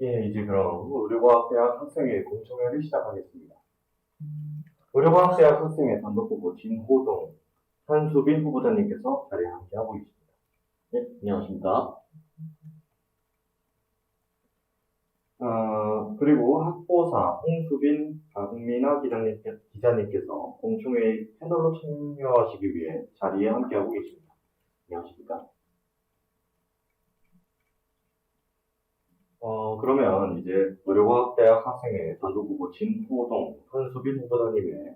예, 이제 그럼 의료과학대학 학생회 공청회를 시작하겠습니다. 의료과학대학 학생회 단독 후보 진호동, 한수빈 후보자님께서 자리에 함께하고 있습니다. 네, 안녕하십니까. 그리고 학보사 홍수빈, 박민아 기자님께서 공청회 패널로 참여하시기 위해 자리에 함께하고 계십니다. 안녕하십니까. 그러면 이제 의료과학대학 학생회 단독 후보 진호동, 한수빈 후보자님의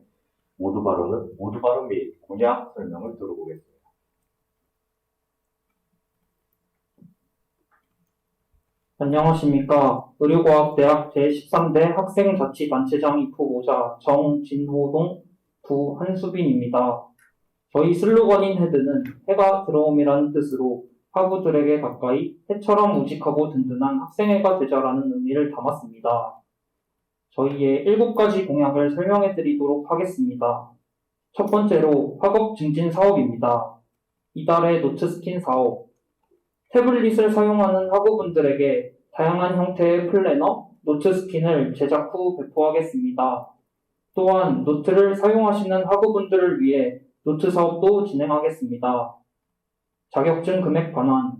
모두 발언 및 공약 설명을 들어보겠습니다. 안녕하십니까. 의료과학대학 제13대 학생자치단체장 입후보자 정진호동 부 한수빈입니다. 저희 슬로건인 헤드는 해가 들어옴이라는 뜻으로 학우들에게 가까이 해처럼 우직하고 든든한 학생회가 되자라는 의미를 담았습니다. 저희의 7가지 공약을 설명해 드리도록 하겠습니다. 첫 번째로 학업 증진 사업입니다. 이달의 노트스킨 사업. 태블릿을 사용하는 학우분들에게 다양한 형태의 플래너, 노트스킨을 제작 후 배포하겠습니다. 또한 노트를 사용하시는 학우분들을 위해 노트 사업도 진행하겠습니다. 자격증 금액 반환.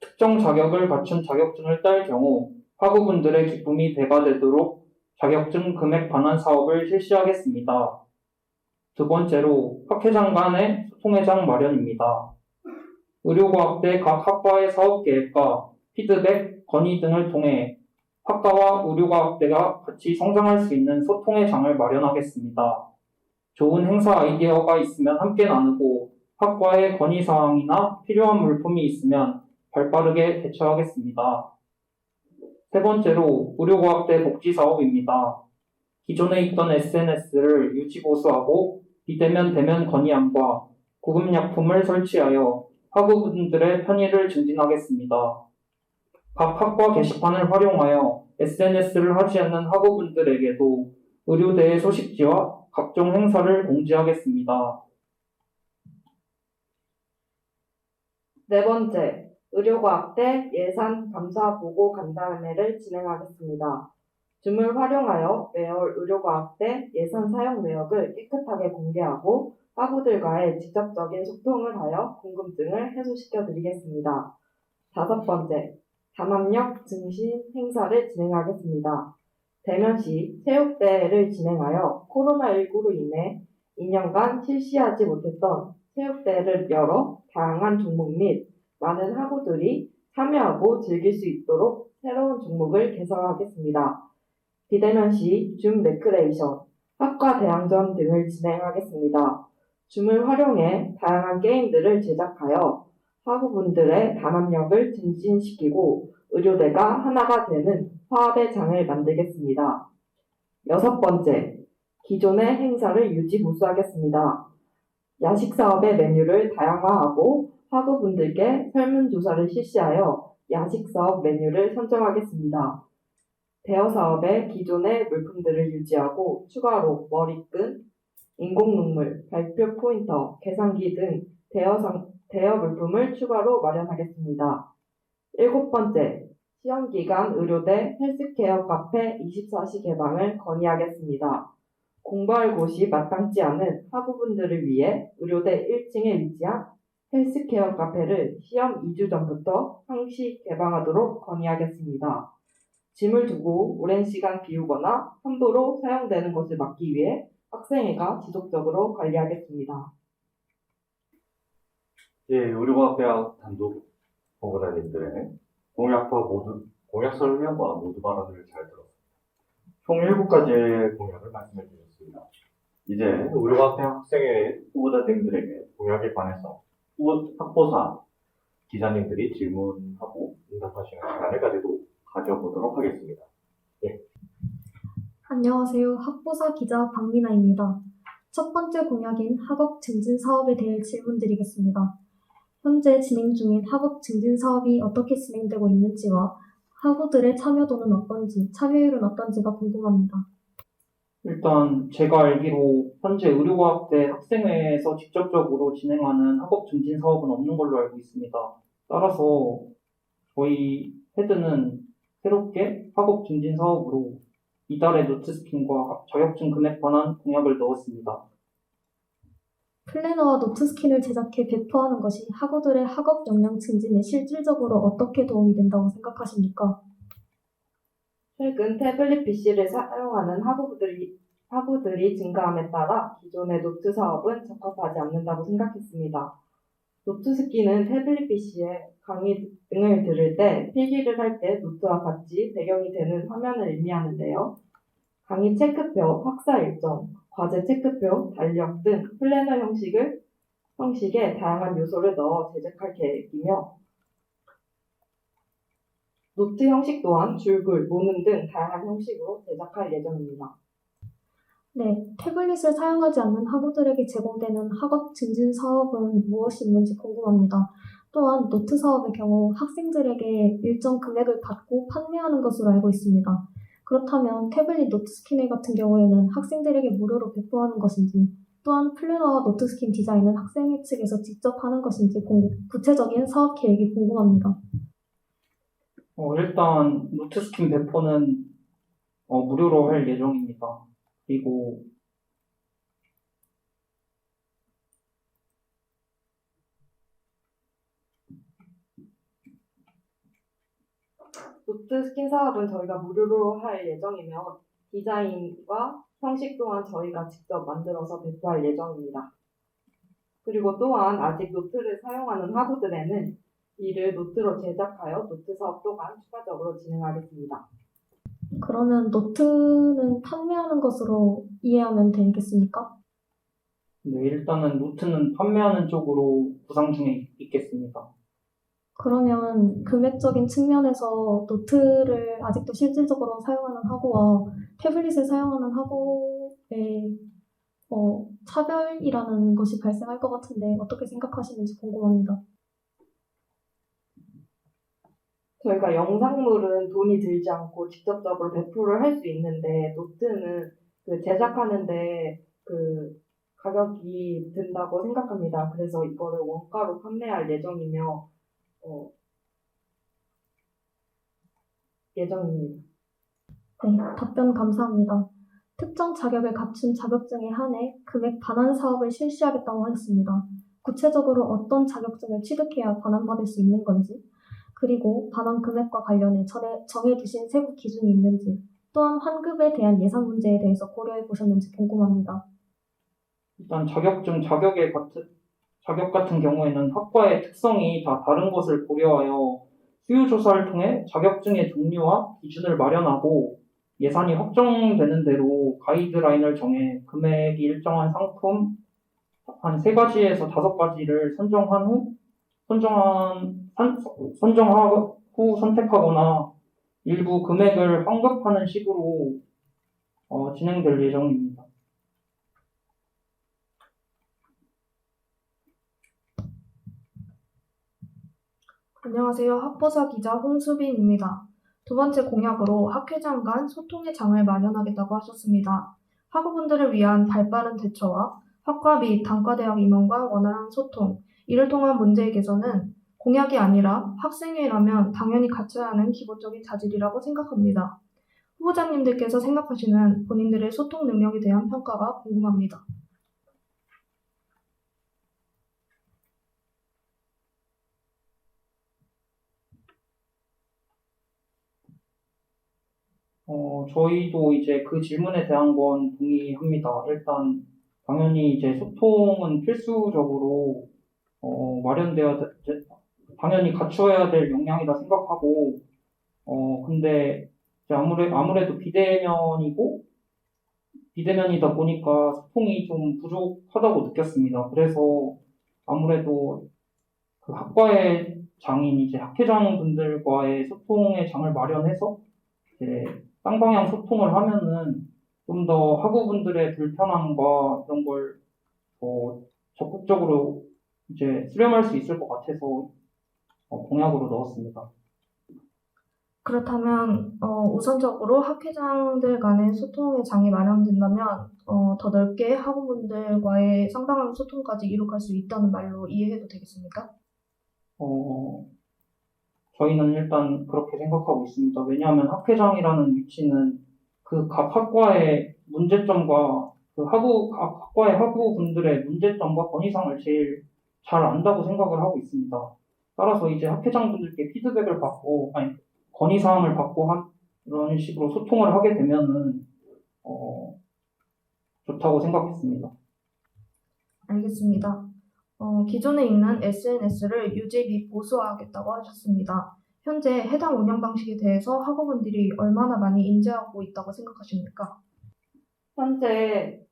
특정 자격을 갖춘 자격증을 딸 경우 학우분들의 기쁨이 배가 되도록 자격증 금액 반환 사업을 실시하겠습니다. 두 번째로 학회장 간의 소통회장 마련입니다. 의료과학대 각 학과의 사업계획과 피드백, 건의 등을 통해 학과와 의료과학대가 같이 성장할 수 있는 소통의 장을 마련하겠습니다. 좋은 행사 아이디어가 있으면 함께 나누고 학과의 건의사항이나 필요한 물품이 있으면 발빠르게 대처하겠습니다. 세 번째로 의료과학대 복지사업입니다. 기존에 있던 SNS를 유지보수하고 비대면 대면 건의함과 구급약품을 설치하여 학우분들의 편의를 증진하겠습니다. 각 학과 게시판을 활용하여 SNS를 하지 않는 학우분들에게도 의료대의 소식지와 각종 행사를 공지하겠습니다. 네 번째, 의료과학대 예산 감사 보고 간담회를 진행하겠습니다. 줌을 활용하여 매월 의료과학대 예산 사용 내역을 깨끗하게 공개하고 학우들과의 직접적인 소통을 하여 궁금증을 해소시켜 드리겠습니다. 다섯 번째, 담합력 증신 행사를 진행하겠습니다. 대면시 체육대회를 진행하여 코로나19로 인해 2년간 실시하지 못했던 체육대회를 열어 다양한 종목 및 많은 학우들이 참여하고 즐길 수 있도록 새로운 종목을 개설하겠습니다. 비대면 시 줌 레크레이션, 학과 대항전 등을 진행하겠습니다. 줌을 활용해 다양한 게임들을 제작하여 학우분들의 담합력을 증진시키고 의료대가 하나가 되는 화합의 장을 만들겠습니다. 여섯 번째, 기존의 행사를 유지보수하겠습니다. 야식 사업의 메뉴를 다양화하고 학우분들께 설문조사를 실시하여 야식 사업 메뉴를 선정하겠습니다. 대여 사업의 기존의 물품들을 유지하고 추가로 머리끈, 인공눈물, 발표 포인터, 계산기 등 대여 물품을 추가로 마련하겠습니다. 일곱 번째, 시험기간 의료대 헬스케어 카페 24시 개방을 건의하겠습니다. 공부할 곳이 마땅치 않은 학우분들을 위해 의료대 1층에 위치한 헬스케어 카페를 시험 2주 전부터 상시 개방하도록 건의하겠습니다. 짐을 두고 오랜 시간 비우거나 함부로 사용되는 것을 막기 위해 학생회가 지속적으로 관리하겠습니다. 예, 의료과학대학 단독 후보자님들의 공약 설명과 모두 발언을 잘 들었습니다. 총 7가지의 공약을 말씀해 주셨습니다. 이제 의료과학대학 학생회 후보자님들에게 공약에 관해서 학보사 기자님들이 질문하고 응답하시는 시간을 가져보도록 하겠습니다. 예. 안녕하세요. 학보사 기자 박민아입니다. 첫 번째 공약인 학업 증진 사업에 대해 질문드리겠습니다. 현재 진행 중인 학업 증진 사업이 어떻게 진행되고 있는지와 학우들의 참여도는 어떤지, 참여율은 어떤지가 궁금합니다. 일단 제가 알기로 현재 의료과학대 학생회에서 직접적으로 진행하는 학업 증진 사업은 없는 걸로 알고 있습니다. 따라서 저희 헤드는 새롭게 학업 증진 사업으로 이달의 노트스킨과 자격증 금액 반환 공약을 넣었습니다. 플래너와 노트스킨을 제작해 배포하는 것이 학우들의 학업 역량 증진에 실질적으로 어떻게 도움이 된다고 생각하십니까? 최근 태블릿 PC를 사용하는 학우들이 증가함에 따라 기존의 노트 사업은 적합하지 않는다고 생각했습니다. 노트스키는 태블릿 PC에 강의 등을 들을 때 필기를 할 때 노트와 같이 배경이 되는 화면을 의미하는데요. 강의 체크표, 학사 일정, 과제 체크표, 달력 등 플래너 형식의 다양한 요소를 넣어 제작할 계획이며 노트 형식 또한 줄글, 모는 등 다양한 형식으로 제작할 예정입니다. 네, 태블릿을 사용하지 않는 학우들에게 제공되는 학업 증진 사업은 무엇이 있는지 궁금합니다. 또한 노트 사업의 경우 학생들에게 일정 금액을 받고 판매하는 것으로 알고 있습니다. 그렇다면 태블릿 노트스킨 같은 경우에는 학생들에게 무료로 배포하는 것인지, 또한 플래너와 노트스킨 디자인은 학생 측에서 직접 하는 것인지 구체적인 사업 계획이 궁금합니다. 일단 노트스킨 배포는 무료로 할 예정입니다. 그리고 노트스킨 사업은 저희가 무료로 할 예정이며 디자인과 형식 또한 저희가 직접 만들어서 배포할 예정입니다. 그리고 또한 아직 노트를 사용하는 학우들에는 이를 노트로 제작하여 노트 사업 또한 추가적으로 진행하겠습니다. 그러면 노트는 판매하는 것으로 이해하면 되겠습니까? 네, 일단은 노트는 판매하는 쪽으로 구상 중에 있겠습니다. 그러면 금액적인 측면에서 노트를 아직도 실질적으로 사용하는 학우와 태블릿을 사용하는 학우의 차별이라는 것이 발생할 것 같은데 어떻게 생각하시는지 궁금합니다. 저희가 영상물은 돈이 들지 않고 직접적으로 배포를 할 수 있는데 노트는 그 제작하는데 그 가격이 든다고 생각합니다. 그래서 이거를 원가로 판매할 예정입니다. 네, 답변 감사합니다. 특정 자격을 갖춘 자격증에 한해 금액 반환 사업을 실시하겠다고 하셨습니다. 구체적으로 어떤 자격증을 취득해야 반환받을 수 있는 건지, 그리고 반환 금액과 관련해 전에 정해두신 세부 기준이 있는지, 또한 환급에 대한 예산 문제에 대해서 고려해 보셨는지 궁금합니다. 일단 자격 같은 경우에는 학과의 특성이 다 다른 것을 고려하여 수요 조사를 통해 자격증의 종류와 기준을 마련하고 예산이 확정되는 대로 가이드라인을 정해 금액이 일정한 상품 한 3가지에서 5가지를 선정하고 선택하거나 일부 금액을 환급하는 식으로 진행될 예정입니다. 안녕하세요. 학보사 기자 홍수빈입니다. 두 번째 공약으로 학회장 간 소통의 장을 마련하겠다고 하셨습니다. 학우분들을 위한 발빠른 대처와 학과 및 단과대학 임원과 원활한 소통, 이를 통한 문제의 개선은 공약이 아니라 학생회라면 당연히 갖춰야 하는 기본적인 자질이라고 생각합니다. 후보자님들께서 생각하시는 본인들의 소통 능력에 대한 평가가 궁금합니다. 저희도 이제 그 질문에 대한 건 동의합니다. 일단, 당연히 이제 소통은 필수적으로, 당연히 갖춰야 될 역량이라 생각하고, 근데, 이제 아무래도 비대면이다 보니까 소통이 좀 부족하다고 느꼈습니다. 그래서 아무래도 그 학과의 장인, 이제 학회장 분들과의 소통의 장을 마련해서, 이제 쌍방향 소통을 하면은 좀 더 학우분들의 불편함과 이런 걸 적극적으로 이제 수렴할 수 있을 것 같아서 공약으로 넣었습니다. 그렇다면 우선적으로 학회장들 간의 소통의 장이 마련된다면 더 넓게 학우분들과의 상당한 소통까지 이룩할 수 있다는 말로 이해해도 되겠습니까? 저희는 일단 그렇게 생각하고 있습니다. 왜냐하면 학회장이라는 위치는 각 학과의 문제점과 각 학과의 학부분들의 문제점과 건의사항을 제일 잘 안다고 생각을 하고 있습니다. 따라서 이제 학회장분들께 피드백을 받고, 건의사항을 받고 이런 식으로 소통을 하게 되면은, 좋다고 생각했습니다. 알겠습니다. 기존에 있는 SNS를 유지 및 보수하겠다고 하셨습니다. 현재 해당 운영 방식에 대해서 학우분들이 얼마나 많이 인지하고 있다고 생각하십니까? 현재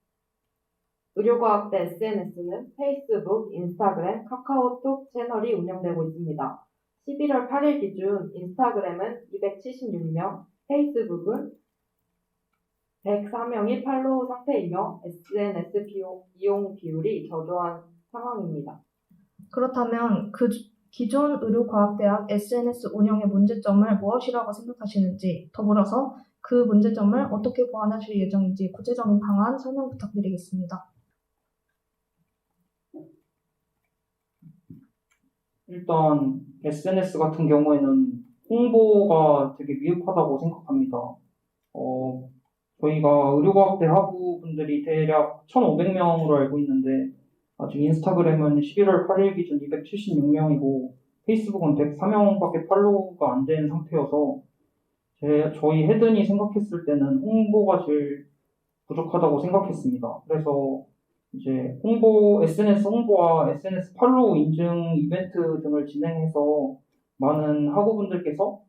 의료과학대 SNS는 페이스북, 인스타그램, 카카오톡 채널이 운영되고 있습니다. 11월 8일 기준 인스타그램은 276명, 페이스북은 104명이 팔로우 상태이며 SNS 이용 비율이 저조한 상황입니다. 그렇다면 기존 의료과학대학 SNS 운영의 문제점을 무엇이라고 생각하시는지, 더불어서 그 문제점을 어떻게 보완하실 예정인지 구체적인 방안 설명 부탁드리겠습니다. 일단 SNS 같은 경우에는 홍보가 되게 미흡하다고 생각합니다. 저희가 의료과학대 학우분들이 대략 1,500명으로 알고 있는데 아직 인스타그램은 11월 8일 기준 276명이고 페이스북은 104명밖에 팔로우가 안 된 상태여서 저희 헤든이 생각했을 때는 홍보가 제일 부족하다고 생각했습니다. 그래서 이제 SNS 홍보와 SNS 팔로우 인증 이벤트 등을 진행해서 많은 학우분들께서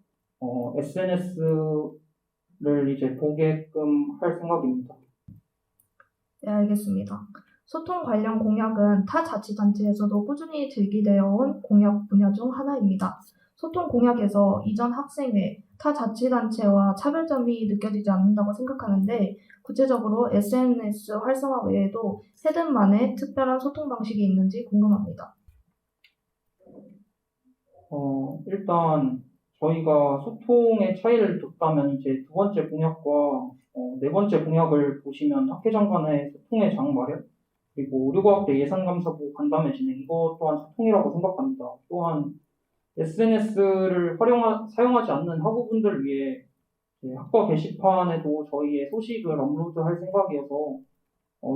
SNS를 이제 보게끔 할 생각입니다. 네, 알겠습니다. 소통 관련 공약은 타 자치단체에서도 꾸준히 제기되어 온 공약 분야 중 하나입니다. 소통 공약에서 이전 학생회, 타 자치단체와 차별점이 느껴지지 않는다고 생각하는데 구체적으로 SNS 활성화 외에도 헤든만의 특별한 소통 방식이 있는지 궁금합니다. 일단 저희가 소통의 차이를 뒀다면 이제 두 번째 공약과 네 번째 공약을 보시면 학회장 간의 소통의 장 마련, 그리고 의료과학대 예산감사부 간담회 진행, 이것 또한 소통이라고 생각합니다. 또한 SNS를 사용하지 않는 학우분들을 위해 학과 게시판에도 저희의 소식을 업로드할 생각이어서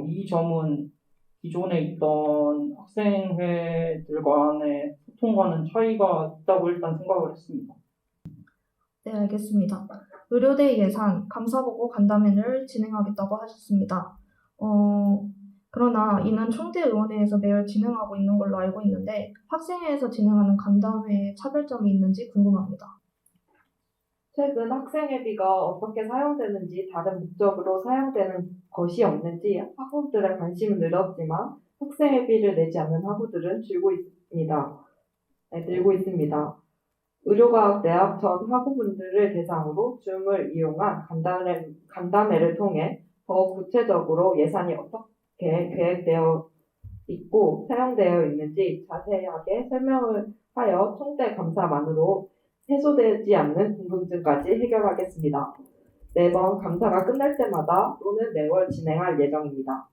이 점은 기존에 있던 학생회들 간의 소통과는 차이가 있다고 일단 생각을 했습니다. 네, 알겠습니다. 의료대 예산, 감사보고 간담회를 진행하겠다고 하셨습니다. 그러나 이는 총대의원회에서 매월 진행하고 있는 걸로 알고 있는데 학생회에서 진행하는 간담회에 차별점이 있는지 궁금합니다. 최근 학생회비가 어떻게 사용되는지, 다른 목적으로 사용되는 것이 없는지 학우들의 관심은 늘었지만 학생회비를 내지 않는 학우들은 늘고 있습니다. 의료과학대학 전 학우분들을 대상으로 줌을 이용한 간담회를 통해 더 구체적으로 예산이 어떻게 계획되어 있고 사용되어 있는지 자세하게 설명을 하여 총대 감사만으로 해소되지 않는 궁금증까지 해결하겠습니다. 매번 감사가 끝날 때마다 또는 매월 진행할 예정입니다.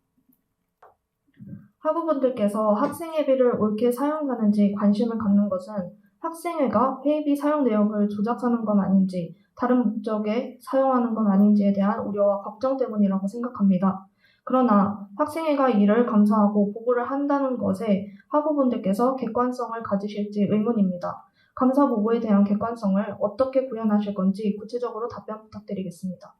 학우분들께서 학생회비를 옳게 사용하는지 관심을 갖는 것은 학생회가 회비 사용 내역을 조작하는 건 아닌지 다른 목적에 사용하는 건 아닌지에 대한 우려와 걱정 때문이라고 생각합니다. 그러나 학생회가 이를 감사하고 보고를 한다는 것에 학우분들께서 객관성을 가지실지 의문입니다. 감사 보고에 대한 객관성을 어떻게 구현하실 건지 구체적으로 답변 부탁드리겠습니다.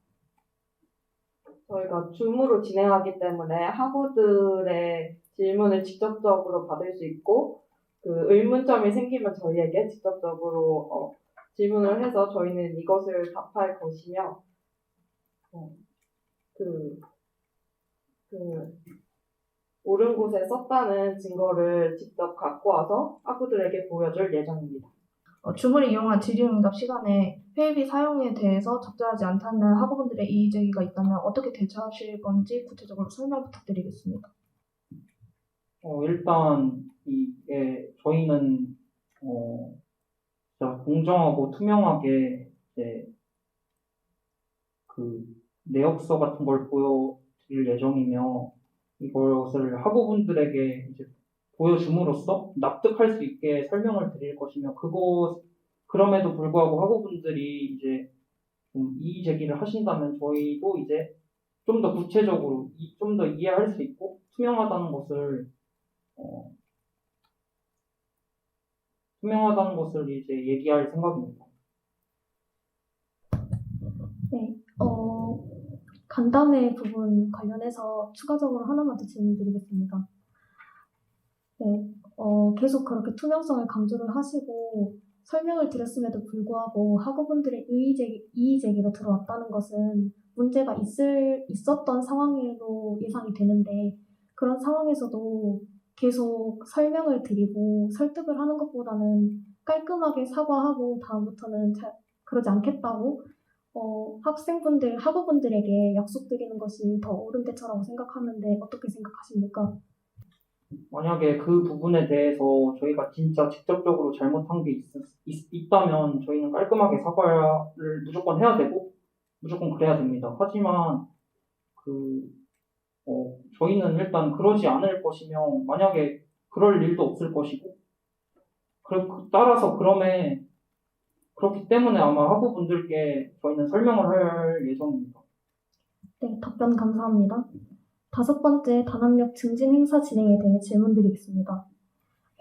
저희가 줌으로 진행하기 때문에 학우들의 질문을 직접적으로 받을 수 있고 그 의문점이 생기면 저희에게 직접적으로 질문을 해서 저희는 이것을 답할 것이며 옳은 곳에 썼다는 증거를 직접 갖고 와서 학우들에게 보여줄 예정입니다. 줌을 이용한 질의응답 시간에 회의비 사용에 대해서 적절하지 않다는 학우분들의 이의 제기가 있다면 어떻게 대처하실 건지 구체적으로 설명 부탁드리겠습니다. 일단 이게 저희는 진짜 공정하고 투명하게 이제 그 내역서 같은 걸 보여드릴 예정이며 이것을 학우분들에게 이제 보여줌으로써 납득할 수 있게 설명을 드릴 것이며 그럼에도 불구하고 학우분들이 이제 좀 이의 제기를 하신다면 저희도 이제 좀 더 구체적으로 좀 더 이해할 수 있고 투명하다는 것을 이제 얘기할 생각입니다. 네, 간담회 부분 관련해서 추가적으로 하나만 더 질문드리겠습니다. 네, 계속 그렇게 투명성을 강조를 하시고 설명을 드렸음에도 불구하고 학우분들의 이의 제기가 들어왔다는 것은 문제가 있었던 상황으로 예상이 되는데 그런 상황에서도 계속 설명을 드리고 설득을 하는 것보다는 깔끔하게 사과하고 다음부터는 그러지 않겠다고 학우분들에게 약속드리는 것이 더 옳은 대처라고 생각하는데 어떻게 생각하십니까? 만약에 그 부분에 대해서 저희가 진짜 직접적으로 잘못한 게 있다면 저희는 깔끔하게 사과를 무조건 해야 되고 무조건 그래야 됩니다. 하지만 저희는 일단 그러지 않을 것이며 만약에 그럴 일도 없을 것이고 따라서 그렇기 때문에 아마 학우분들께 저희는 설명을 할 예정입니다. 네, 답변 감사합니다. 5번째, 단합력 증진 행사 진행에 대해 질문드리겠습니다.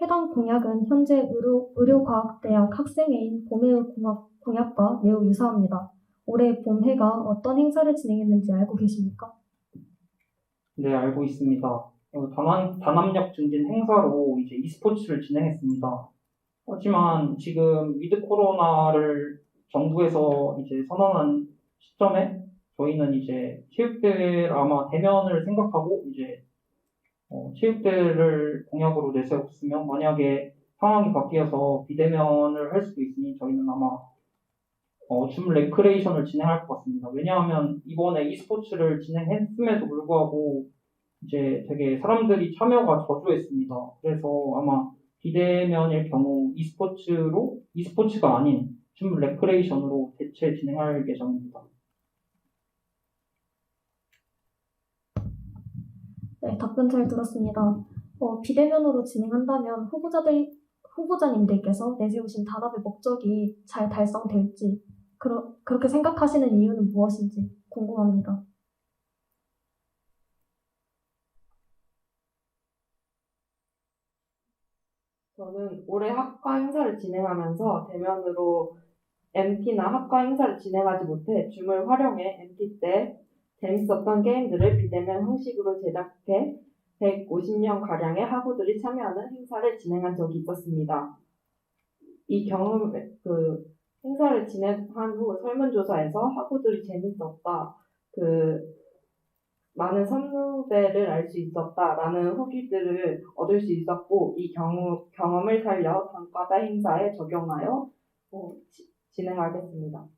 해당 공약은 현재 의료과학대학 학생회인 봄해공학과 매우 유사합니다. 올해 봄해가 어떤 행사를 진행했는지 알고 계십니까? 네, 알고 있습니다. 단합력 증진 행사로 이제 e스포츠를 진행했습니다. 하지만 지금 위드 코로나를 정부에서 이제 선언한 시점에 저희는 이제 체육대회를 아마 대면을 생각하고 이제 체육대회를 공약으로 내세웠으면 만약에 상황이 바뀌어서 비대면을 할 수도 있으니 저희는 아마 줌 레크레이션을 진행할 것 같습니다. 왜냐하면 이번에 e스포츠를 진행했음에도 불구하고 이제 되게 사람들이 참여가 저조했습니다. 그래서 아마 비대면일 경우 e스포츠가 아닌 줌 레크레이션으로 대체 진행할 예정입니다. 네, 답변 잘 들었습니다. 비대면으로 진행한다면 후보자님들께서 내세우신 단합의 목적이 잘 달성될지, 그렇게 생각하시는 이유는 무엇인지 궁금합니다. 저는 올해 학과 행사를 진행하면서 대면으로 MT나 학과 행사를 진행하지 못해 줌을 활용해 MT 때 재밌었던 게임들을 비대면 형식으로 제작해 150명가량의 학우들이 참여하는 행사를 진행한 적이 있었습니다. 이 행사를 진행한 후 설문조사에서 학우들이 재밌었다, 많은 선후배를 알 수 있었다라는 후기들을 얻을 수 있었고 이 경험을 살려 단과다 행사에 적용하여 진행하겠습니다.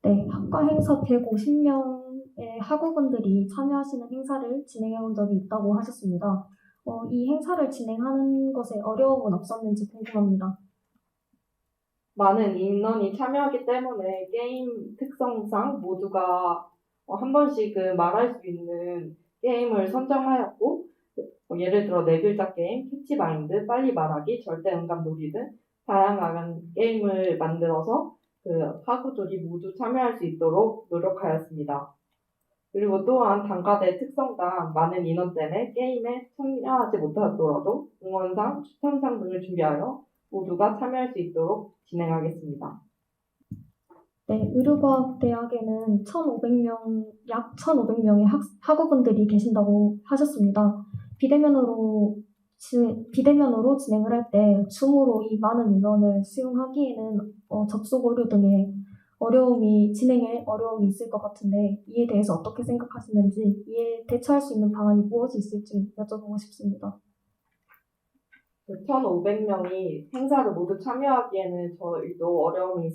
네, 학과 행사 150명의 학우분들이 참여하시는 행사를 진행해 본 적이 있다고 하셨습니다. 이 행사를 진행하는 것에 어려움은 없었는지 궁금합니다. 많은 인원이 참여하기 때문에 게임 특성상 모두가 한 번씩은 말할 수 있는 게임을 선정하였고 예를 들어 4글자 게임, 캐치마인드, 빨리 말하기, 절대음감 놀이 등 다양한 게임을 만들어서 학우들이 모두 참여할 수 있도록 노력하였습니다. 그리고 또한 단과대 특성상 많은 인원 때문에 게임에 참여하지 못하더라도 응원상, 추천상 등을 준비하여 모두가 참여할 수 있도록 진행하겠습니다. 네, 의료과학대학에는 약 1,500명의 학우분들이 계신다고 하셨습니다. 비대면으로 진행을 할 때 줌으로 이 많은 인원을 수용하기에는 접속 오류 등의 진행에 어려움이 있을 것 같은데 이에 대해서 어떻게 생각하시는지, 이에 대처할 수 있는 방안이 무엇이 있을지 여쭤보고 싶습니다. 1,500명이 행사를 모두 참여하기에는 저희도 어려움이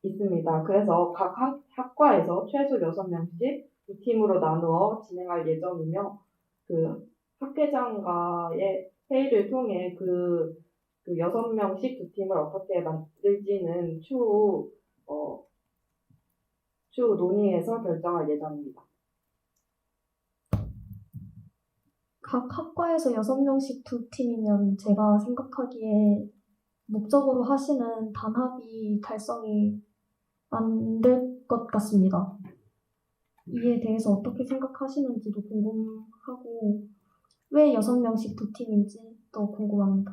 있습니다. 그래서 각 학과에서 최소 6명씩 두 팀으로 나누어 진행할 예정이며 학회장과의 회의를 통해 6명씩 두 팀을 어떻게 만들지는 추후 논의해서 결정할 예정입니다. 각 학과에서 6명씩 두 팀이면 제가 생각하기에 목적으로 하시는 단합이 달성이 안 될 것 같습니다. 이에 대해서 어떻게 생각하시는지도 궁금하고 왜 6명씩 두 팀인지도 궁금합니다.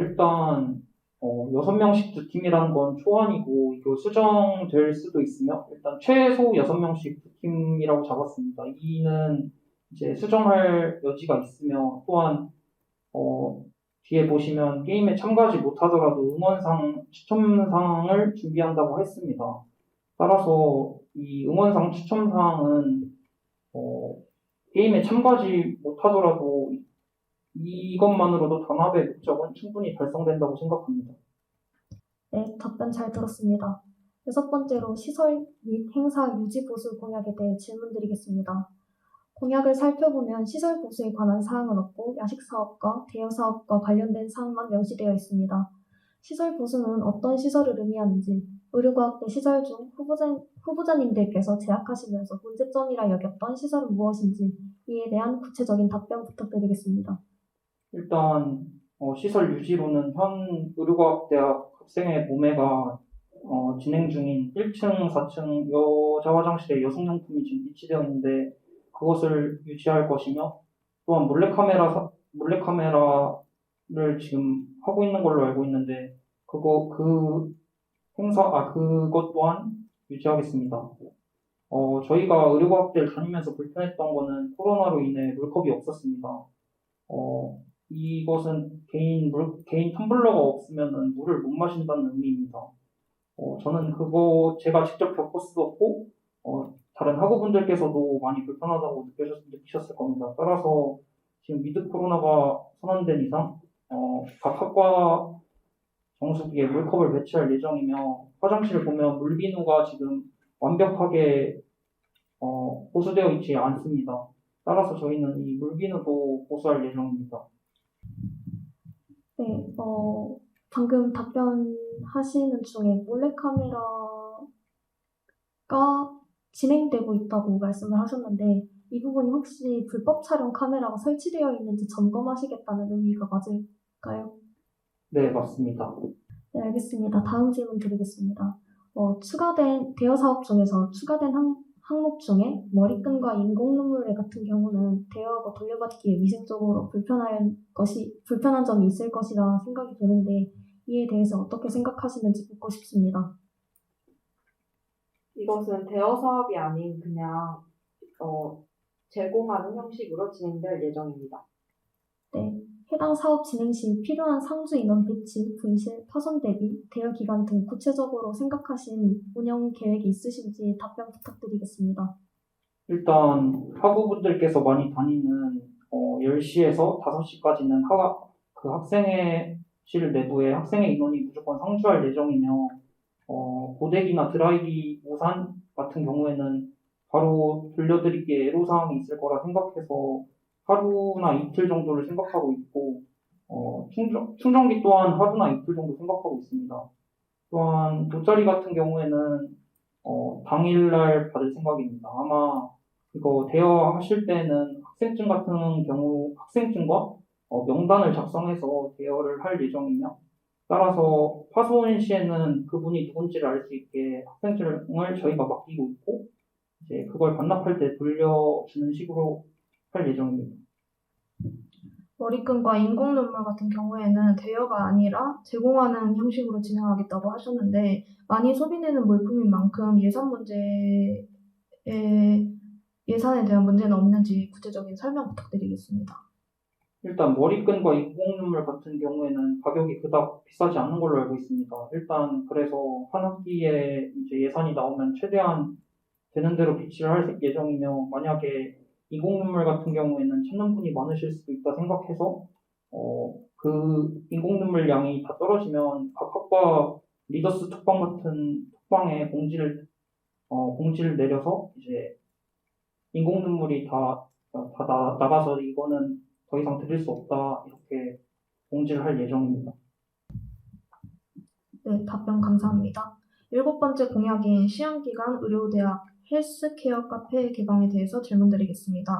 일단 6명씩 두 팀이라는 건 초안이고 이거 수정될 수도 있으며 일단 최소 6명씩 두 팀이라고 잡았습니다. 이는 이제 수정할 여지가 있으며 또한 뒤에 보시면 게임에 참가하지 못하더라도 응원상 추첨상을 준비한다고 했습니다. 따라서 이 응원상 추첨상은 게임에 참가하지 못하더라도 이것만으로도 단합의 목적은 충분히 달성된다고 생각합니다. 네, 답변 잘 들었습니다. 6번째로 시설 및 행사 유지 보수 공약에 대해 질문드리겠습니다. 공약을 살펴보면 시설 보수에 관한 사항은 없고 야식 사업과 대여 사업과 관련된 사항만 명시되어 있습니다. 시설 보수는 어떤 시설을 의미하는지 의료과학대 시설 중 후보자님들께서 제약하시면서 문제점이라 여겼던 시설은 무엇인지 이에 대한 구체적인 답변 부탁드리겠습니다. 일단 시설 유지로는 현 의료과학대학 학생의 몸매가 진행 중인 1층, 4층 여자 화장실에 여성용품이 지금 비치되어 있는데 그것을 유지할 것이며 또한 몰래카메라를 지금 하고 있는 걸로 알고 있는데 그것 또한 유지하겠습니다. 저희가 의료과학대를 다니면서 불편했던 거는 코로나로 인해 물컵이 없었습니다. 이것은 개인 텀블러가 없으면 물을 못 마신다는 의미입니다. 저는 그거 제가 직접 겪었었고, 다른 학우분들께서도 많이 불편하다고 느끼셨을 겁니다. 따라서 지금 위드 코로나가 선언된 이상, 각 학과 정수기에 물컵을 배치할 예정이며, 화장실 보면 물비누가 지금 완벽하게 보수되어 있지 않습니다. 따라서 저희는 이 물비누도 보수할 예정입니다. 네, 방금 답변하시는 중에 몰래카메라가 진행되고 있다고 말씀을 하셨는데 이 부분이 혹시 불법 촬영 카메라가 설치되어 있는지 점검하시겠다는 의미가 맞을까요? 네, 맞습니다. 네, 알겠습니다. 다음 질문 드리겠습니다. 추가된 대여 사업 중에서 추가된 항목 중에 머리끈과 인공 눈물 같은 경우는 대여하고 돌려받기에 위생적으로 불편한 점이 있을 것이라 생각이 드는데 이에 대해서 어떻게 생각하시는지 묻고 싶습니다. 이것은 대여 사업이 아닌 그냥 제공하는 형식으로 진행될 예정입니다. 네, 해당 사업 진행 시 필요한 상주 인원 배치, 분실, 파손 대비, 대여 기간 등 구체적으로 생각하신 운영 계획이 있으신지 답변 부탁드리겠습니다. 일단 학우분들께서 많이 다니는 10시에서 5시까지는 그 학생회실 내부에 학생의 인원이 무조건 상주할 예정이며 고데기나 드라이기 우산 같은 경우에는 바로 돌려드리기에 애로사항이 있을 거라 생각해서 하루나 이틀 정도를 생각하고 있고 충전기 또한 하루나 이틀 정도 생각하고 있습니다. 또한 돗자리 같은 경우에는 당일날 받을 생각입니다. 아마 이거 대여하실 때는 학생증과 명단을 작성해서 대여를 할 예정이며 따라서 파손 시에는 그분이 누군지를 알 수 있게 학생증을 저희가 맡기고 있고 이제 그걸 반납할 때 돌려주는 식으로 할 예정입니다. 머리끈과 인공 눈물 같은 경우에는 대여가 아니라 제공하는 형식으로 진행하겠다고 하셨는데 많이 소비되는 물품인 만큼 예산에 대한 문제는 없는지 구체적인 설명 부탁드리겠습니다. 일단 머리끈과 인공 눈물 같은 경우에는 가격이 그닥 비싸지 않는 걸로 알고 있습니다. 일단 그래서 한 학기에 이제 예산이 나오면 최대한 되는 대로 비치를 할 예정이며 만약에 인공 눈물 같은 경우에는 찾는 분이 많으실 수도 있다 생각해서 그 인공 눈물 양이 다 떨어지면 각 학과 리더스 톡방 같은 톡방에 공지를 내려서 이제 인공 눈물이 다 나가서 이거는 더 이상 드릴 수 없다 이렇게 공지를 할 예정입니다. 네, 답변 감사합니다. 7번째 공약인 시험기간 의료대학 헬스케어 카페 개방에 대해서 질문드리겠습니다.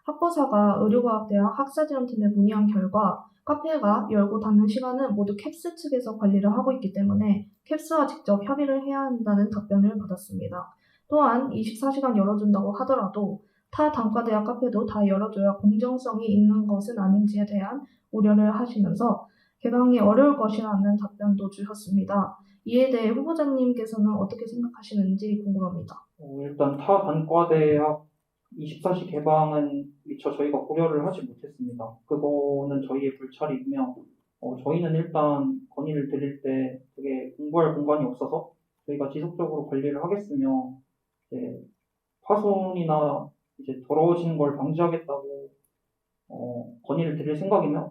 학보사가 의료과학대학 학사지원팀에 문의한 결과 카페가 열고 닫는 시간은 모두 캡스 측에서 관리를 하고 있기 때문에 캡스와 직접 협의를 해야 한다는 답변을 받았습니다. 또한 24시간 열어준다고 하더라도 타 단과대학 카페도 다 열어줘야 공정성이 있는 것은 아닌지에 대한 우려를 하시면서 개방이 어려울 것이라는 답변도 주셨습니다. 이에 대해 후보자님께서는 어떻게 생각하시는지 궁금합니다. 일단 타 단과대학 24시 개방은 미처 저희가 고려를 하지 못했습니다. 그거는 저희의 불찰이고요. 저희는 일단 건의를 드릴 때 되게 공부할 공간이 없어서 저희가 지속적으로 관리를 하겠으며 이제 파손이나 이제 더러워지는 걸 방지하겠다고 건의를 드릴 생각이며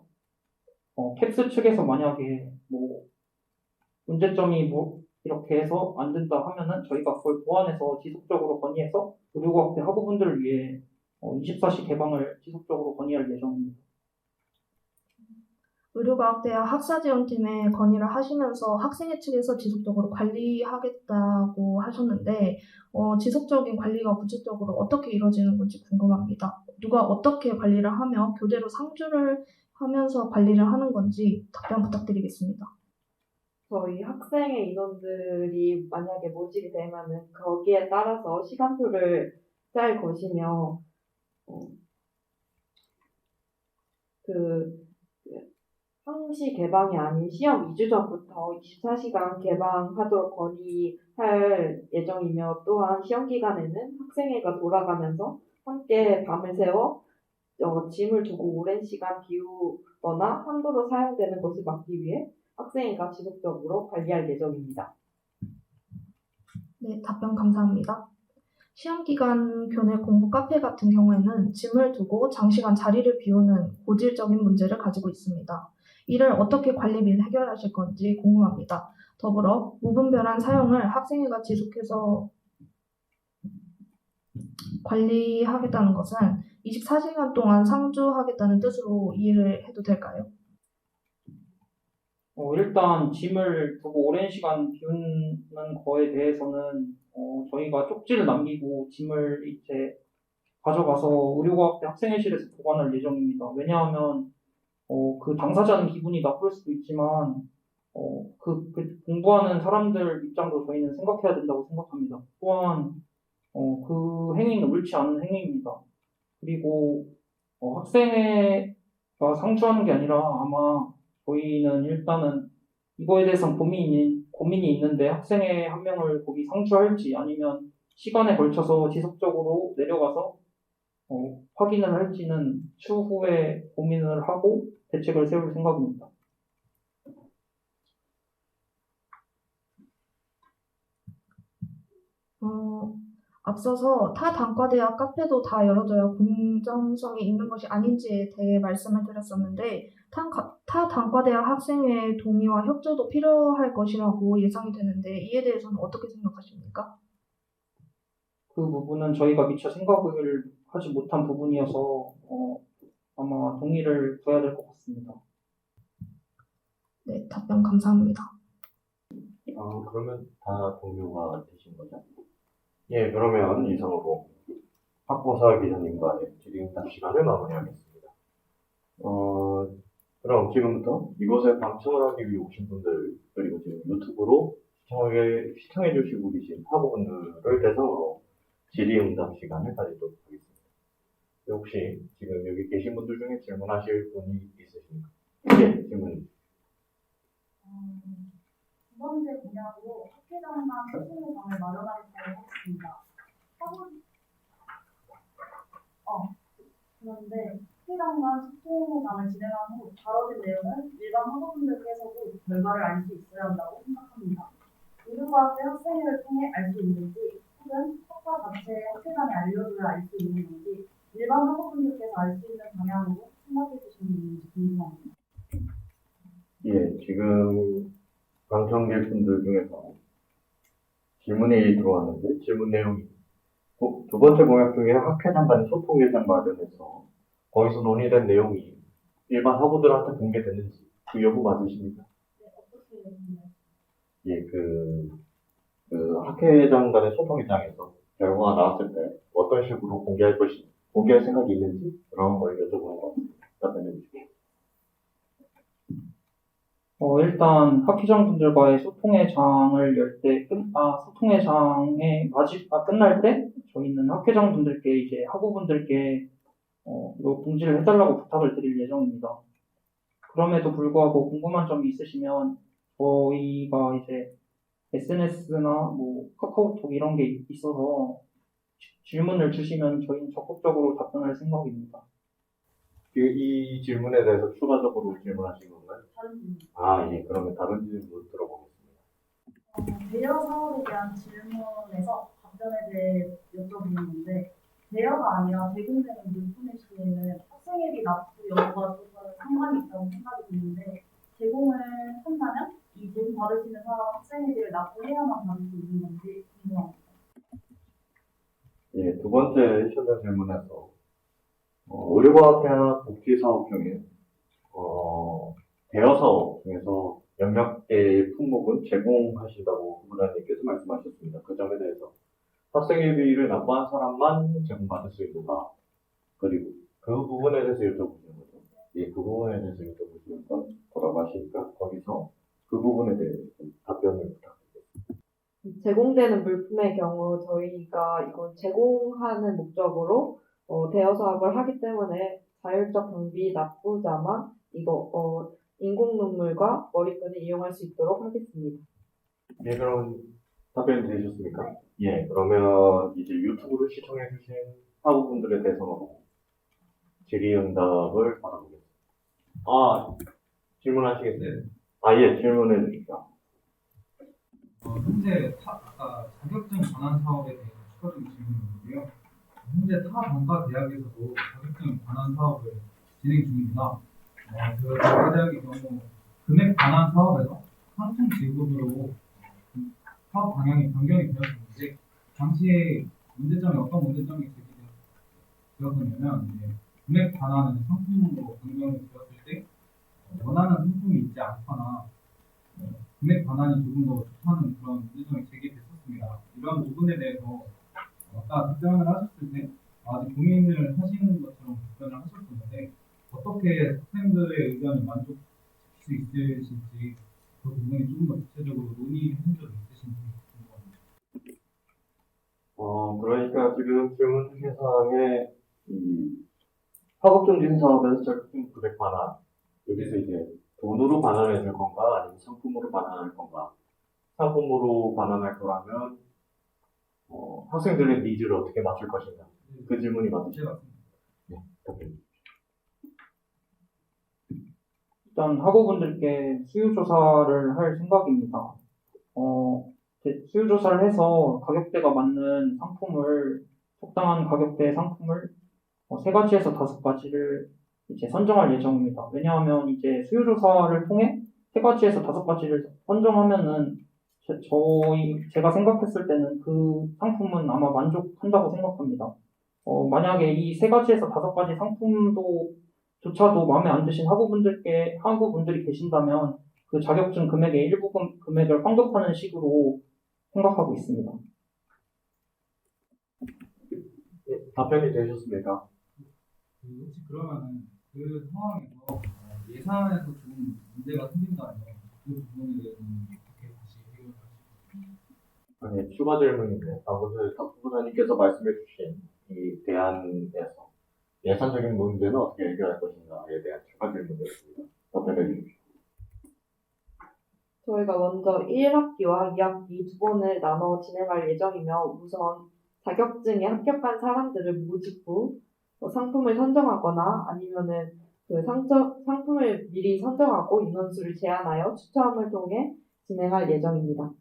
캡스 측에서 만약에 뭐 문제점이 뭐 이렇게 해서 안 된다 하면은 저희가 그걸 보완해서 지속적으로 건의해서 의료과학대 학우분들을 위해 24시 개방을 지속적으로 건의할 예정입니다. 의료과학대학 학사지원팀에 건의를 하시면서 학생회 측에서 지속적으로 관리하겠다고 하셨는데 지속적인 관리가 구체적으로 어떻게 이루어지는 건지 궁금합니다. 누가 어떻게 관리를 하며 교대로 상주를 하면서 관리를 하는 건지 답변 부탁드리겠습니다. 저희 학생회 인원들이 만약에 모집이 되면은 거기에 따라서 시간표를 짤 것이며 항시 개방이 아닌 시험 2주 전부터 24시간 개방하도록 건의할 예정이며 또한 시험 기간에는 학생회가 돌아가면서 함께 밤을 새워 짐을 두고 오랜 시간 비우거나 함부로 사용되는 것을 막기 위해 학생회가 지속적으로 관리할 예정입니다. 네, 답변 감사합니다. 시험 기간 교내 공부 카페 같은 경우에는 짐을 두고 장시간 자리를 비우는 고질적인 문제를 가지고 있습니다. 이를 어떻게 관리 및 해결하실 건지 궁금합니다. 더불어 무분별한 사용을 학생회가 지속해서 관리하겠다는 것은 24시간 동안 상주하겠다는 뜻으로 이해를 해도 될까요? 일단 짐을 두고 오랜 시간 비우는 거에 대해서는 저희가 쪽지를 남기고 짐을 이제 가져가서 의료과학대 학생회실에서 보관할 예정입니다. 왜냐하면 그 당사자는 기분이 나쁠 수도 있지만 그 공부하는 사람들 입장도 저희는 생각해야 된다고 생각합니다. 또한 그 행위는 옳지 않은 행위입니다. 그리고 학생회가 상주하는 게 아니라 아마 저희는 일단은 이거에 대해서는 고민이 있는데 학생회 한 명을 거기 상주할지 아니면 시간에 걸쳐서 지속적으로 내려가서 확인을 할지는 추후에 고민을 하고 대책을 세울 생각입니다. 앞서서 타 단과대학 카페도 다 열어줘야 공정성이 있는 것이 아닌지에 대해 말씀을 드렸었는데 타 단과대학 학생회의 동의와 협조도 필요할 것이라고 예상이 되는데 이에 대해서는 어떻게 생각하십니까? 그 부분은 저희가 미처 생각을 하지 못한 부분이어서 아마 동의를 둬야 될 것 같습니다. 네, 답변 감사합니다. 그러면 다 동료가 되신 거죠? 예, 그러면 이상으로 학보사 기자님과의 질의응답 시간을 마무리하겠습니다. 그럼 지금부터 이곳에 방청을 하기 위해 오신 분들, 그리고 지금 유튜브로 시청해 주시고 계신 학우분들을 대상으로 질의응답 시간을 가지도록 하겠습니다. 혹시 지금 여기 계신 분들 중에 질문하실 분이 있으십니까? 예, 질문. 두 번째 분야로 학회장과 소통의 장을 마련하겠다고 하셨습니다. 그런데 학회장과 소통의 장을 진행한 후 다뤄진 내용은 일반 학우분들께서도 결과를 알 수 있어야 한다고 생각합니다. 의료과학대 학생회를 통해 알 수 있는지 혹은 학과 자체의 학회장이 알려줘야 알 수 있는 건지 일반 학우분들께서 알 수 있는 방향으로 생각해 주시는지 궁금합니다. 예, 지금 방청객분들 중에서 질문이 들어왔는데 질문 내용이 두 번째 공약 중에 학회장 간 소통 예산 마련해서 거기서 논의된 내용이 일반 학우들한테 공개됐는지 그 여부 맞으십니까? 네, 어떻게 되나요? 예, 학회장 간의 소통 입장에서 결과가 나왔을 때 어떤 식으로 공개할 것인지 공개할 생각이 있는지 그런 걸 여쭤보는 것 같습니다. 답변해 주십시오. 일단 학회장분들과의 소통의 장을 열 때, 소통의 장의 끝날 때 저희는 학회장분들께 이제 학우분들께 이거 공지를 해달라고 부탁을 드릴 예정입니다. 그럼에도 불구하고 궁금한 점이 있으시면 저희가 이제 SNS나 뭐 카카오톡 이런 게 있어서 질문을 주시면 저희는 적극적으로 답변할 생각입니다. 이 질문에 대해서 추가적으로 질문하신 건가요? 다른 질문. 예. 그러면 다른 질문 들어보겠습니다. 대여 사업에 대한 질문에서 답변에 대해 여쭤보는 건데, 대여가 아니라 제공되는 물품의 시에는 학생회비 납부 여부가 조금 상관이 있다고 생각이 드는데, 제공을 한다면 이 제공 받을 수 있는 사람은 학생회비를 납부해야만 받을 수 있는 건지 궁금합니다. 예, 두 번째 현장 질문에서 의료과학대학 복지사업 중에 대여 사업 중에서 몇몇 개의 품목은 제공하신다고 부부장님께서 말씀하셨습니다. 그 점에 대해서 학생회비를 납부한 사람만 제공받을 수 있는가? 그리고 그 부분에 대해서 여쭤보시는 거죠. 예, 그 부분에 대해서 여쭤보시는 건 뭐라고 하시니까 거기서 그 부분에 대해 좀 답변을 부탁드립니다. 제공되는 물품의 경우 저희가 이걸 제공하는 목적으로 대여 사업을 하기 때문에 자율적 경비 납부자만 인공 눈물과 머리끈을 이용할 수 있도록 하겠습니다. 예, 그럼 답변 되셨습니까? 예, 그러면 이제 유튜브를 시청해주신 학우분들에 대해서 질의응답을 받아보겠습니다. 질문하시겠어요? 예, 질문해 주십시오. 현재 아까 자격증 반환 사업에 대해서 추가적인 질문인데요. 현재 타 단과 대학에서도 자격증 반환 사업을 진행 중입니다. 그 대학의 경우 금액 반환 사업에서 상품 지급으로 사업 방향이 변경이 되었는데 당시에 어떤 문제점이 제기되었냐면 금액 반환은 상품으로 변경이 되었을 때 원하는 상품이 있지 않거나 금액 반환이 조금 더 좋다는 그런 문제점이 제기됐었습니다. 이런 부분에 대해서 아까 답변을 하셨을 때 아직 고민을 하시는 것처럼 답변을 하셨었는데 어떻게 학생들의 의견을 만족시킬 수 있으실지 그 부분이 조금 더 구체적으로 논의한 적이 있으신지 궁금합니다. 그러니까 지금 질문 주신 사항에 이 학업증진 사업에서 자격증 금액 반환 여기서 이제 돈으로 반환해 줄 건가 아니면 상품으로 반환할 건가? 상품으로 반환할 거라면 학생들의 니즈를 어떻게 맞출 것인가? 그 질문이 맞으시죠? 네, 답변. 일단 학우분들께 수요조사를 할 생각입니다. 수요조사를 해서 가격대가 맞는 상품을, 적당한 가격대의 상품을 3가지에서 5가지를 이제 선정할 예정입니다. 왜냐하면 이제 수요조사를 통해 3가지에서 5가지를 선정하면은 제가 생각했을 때는 그 상품은 아마 만족한다고 생각합니다. 만약에 이 3가지에서 5가지 상품조차도 마음에 안 드신 학우분들이 계신다면 그 자격증 금액의 일부 금액을 환급하는 식으로 생각하고 있습니다. 예, 답변이 되셨습니까? 혹시 그러면은 그 상황에서 예산에서 좀 문제가 생긴다면 그 부분에 대해서는 어떻게 다시 해결할 수 있을까요? 추가 질문인데, 방금 부부장님께서 말씀해 주신 이 대안에서 예산적인 문제는 어떻게 해결할 것인가에 대한 추가 질문이었습니다. 답변해 주십시오. 저희가 먼저 1학기와 2학기 두 번을 나눠 진행할 예정이며 우선 자격증에 합격한 사람들을 모집 후 상품을 선정하거나 아니면은 상품을 미리 선정하고 인원수를 제한하여 추첨을 통해 진행할 예정입니다.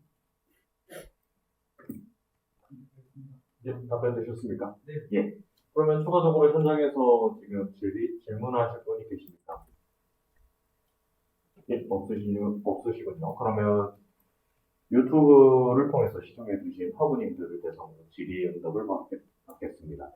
예, 답변 되셨습니까? 네. 예. 그러면 추가적으로 현장에서 지금 질문하실 분이 계십니까? 예, 없으시군요. 그러면 유튜브를 통해서 시청해 주신 학우님들을 대상으로 질의응답을 받겠습니다.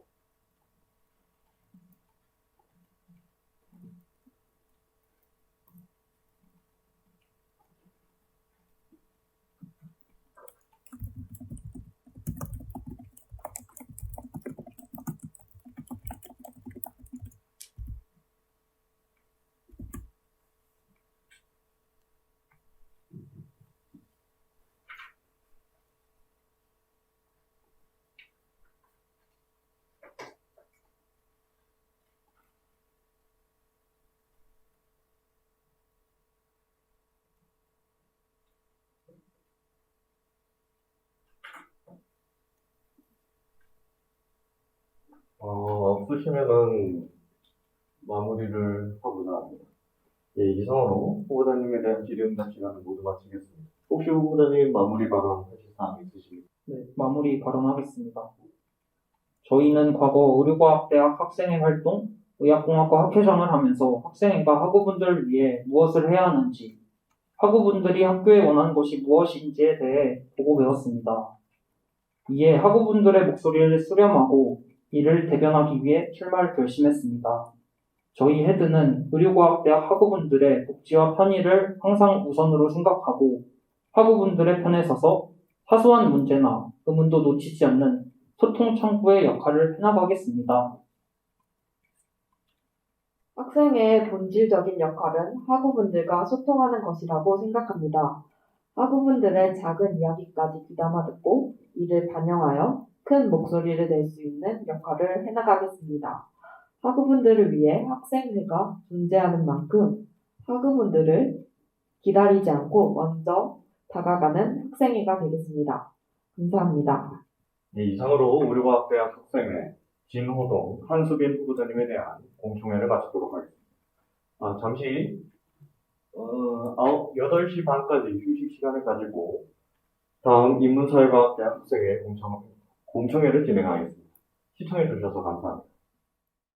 없으시면은 마무리를 하고자 합니다. 예, 이상으로 후보자님에 대한 질의응답 시간을 모두 마치겠습니다. 혹시 후보자님 마무리 발언하실 사항 있으십니까? 네, 마무리 발언하겠습니다. 저희는 과거 의료과학대학 학생회 활동, 의학공학과 학회장을 하면서 학생회가 학우분들을 위해 무엇을 해야 하는지, 학우분들이 학교에 원하는 것이 무엇인지에 대해 보고 배웠습니다. 이에 학우분들의 목소리를 수렴하고 이를 대변하기 위해 출마를 결심했습니다. 저희 헤드는 의료과학대학 학우분들의 복지와 편의를 항상 우선으로 생각하고 학우분들의 편에 서서 사소한 문제나 의문도 놓치지 않는 소통 창구의 역할을 해나가겠습니다. 학생의 본질적인 역할은 학우분들과 소통하는 것이라고 생각합니다. 학우분들의 작은 이야기까지 귀담아 듣고 이를 반영하여 큰 목소리를 낼 수 있는 역할을 해나가겠습니다. 학우분들을 위해 학생회가 존재하는 만큼 학우분들을 기다리지 않고 먼저 다가가는 학생회가 되겠습니다. 감사합니다. 네, 이상으로 의료과학대학 학생회 진호동 한수빈 후보자님에 대한 공청회를 마치도록 하겠습니다. 잠시 8시 반까지 휴식 시간을 가지고 다음 인문사회과학대학 학생회 공청회를 진행하겠습니다. 시청해 주셔서 감사합니다.